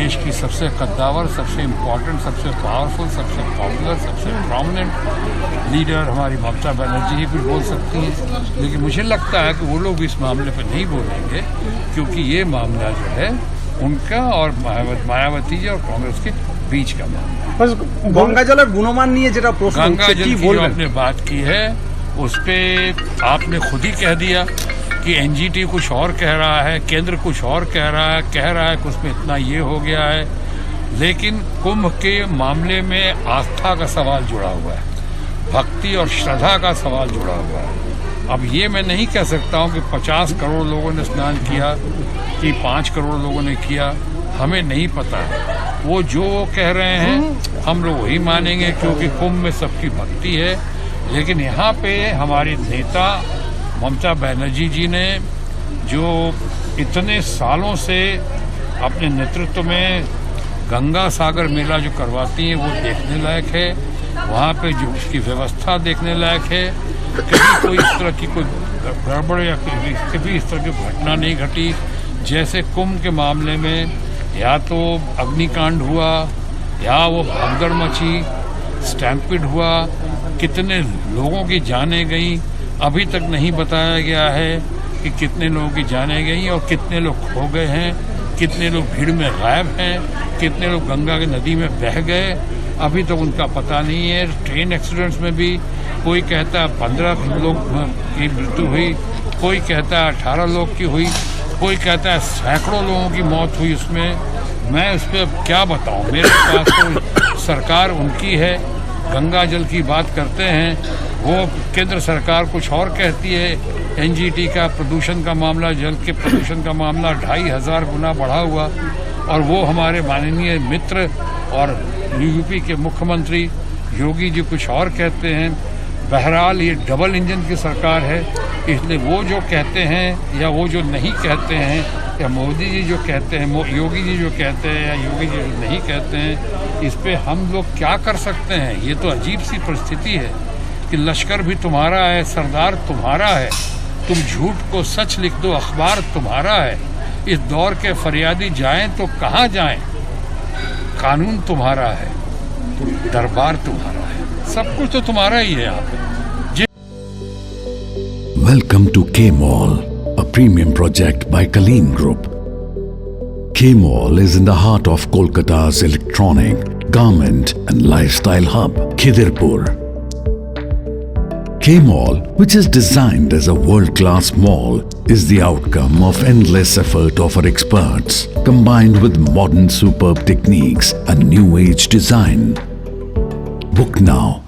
देश की सबसे कद्दावर, सबसे इम्पोर्टेंट, सबसे पावरफुल, सबसे पॉपुलर, सबसे प्रोमिनेंट लीडर हमारी ममता बनर्जी ही कुछ बोल सकती हैं। लेकिन मुझे लगता है कि वो लोग इस मामले पर नहीं बोलेंगे, क्योंकि ये मामला जो है उनका और मायावती जी और कांग्रेस के बीच का मामला। बस गंगा जल गुणमान नहीं है जेटा प्रश्न गंगा जल की जो आपने बात की है उस पे आपने खुद ही कह दिया कि एनजीटी कुछ और कह रहा है, केंद्र कुछ और कह रहा है कि उसमें इतना ये हो गया है। लेकिन कुंभ के मामले में आस्था का सवाल जुड़ा हुआ है, भक्ति और श्रद्धा का सवाल जुड़ा हुआ है। अब ये मैं नहीं कह सकता हूँ कि 50 करोड़ लोगों ने स्नान किया कि 5 करोड़ लोगों ने किया, हमें नहीं पता है। वो जो कह रहे हैं हम लोग वही मानेंगे, क्योंकि कुंभ में सबकी भक्ति है। लेकिन यहाँ पे हमारे नेता ममता बनर्जी जी ने जो इतने सालों से अपने नेतृत्व में गंगा सागर मेला जो करवाती हैं वो देखने लायक है। वहाँ पे जो उसकी व्यवस्था देखने लायक है। कहीं कोई इस तरह की कोई गड़बड़ या कभी इस तरह की घटना नहीं घटी। जैसे कुंभ के मामले में या तो अग्निकांड हुआ या वो भगदड़ मची, स्टैम्पिड हुआ, कितने लोगों की जानें गई, अभी तक नहीं बताया गया है कि कितने लोगों की जानें गई और कितने लोग खो गए हैं, कितने लोग भीड़ में गायब हैं, कितने लोग गंगा की नदी में बह गए, अभी तक उनका पता नहीं है। ट्रेन एक्सीडेंट्स में भी कोई कहता है 15 लोग की मृत्यु हुई, कोई कहता है 18 लोग की हुई, कोई कहता है सैकड़ों लोगों की मौत हुई उसमें। मैं उस पर क्या बताऊं, मेरे पास तो सरकार उनकी है, गंगा जल की बात करते हैं, वो केंद्र सरकार कुछ और कहती है। एनजीटी का प्रदूषण का मामला, जल के प्रदूषण का मामला 2500 गुना बढ़ा हुआ, और वो हमारे माननीय मित्र और यूपी के मुख्यमंत्री योगी जी कुछ और कहते हैं। बहरहाल ये डबल इंजन की सरकार है, इसलिए वो जो कहते हैं या वो जो नहीं कहते हैं, या मोदी जी जो कहते हैं, योगी जी जो कहते हैं या योगी जी जो नहीं कहते हैं, इस पे हम लोग क्या कर सकते हैं। ये तो अजीब सी परिस्थिति है कि लश्कर भी तुम्हारा है, सरदार तुम्हारा है, तुम झूठ को सच लिख दो, अखबार तुम्हारा है। इस दौर के फरियादी जाएं तो कहाँ जाएं, कानून तुम्हारा है, दरबार तुम्हारा है, सब कुछ तो तुम्हारा ही है यहाँ पे। Welcome to K-Mall, a premium project by Kaleen Group. K-Mall is in the heart of Kolkata's electronic, garment and lifestyle hub, Khidirpur. K-Mall, which is designed as a world-class mall, is the outcome of endless effort of our experts, combined with modern superb techniques and new age design. Book now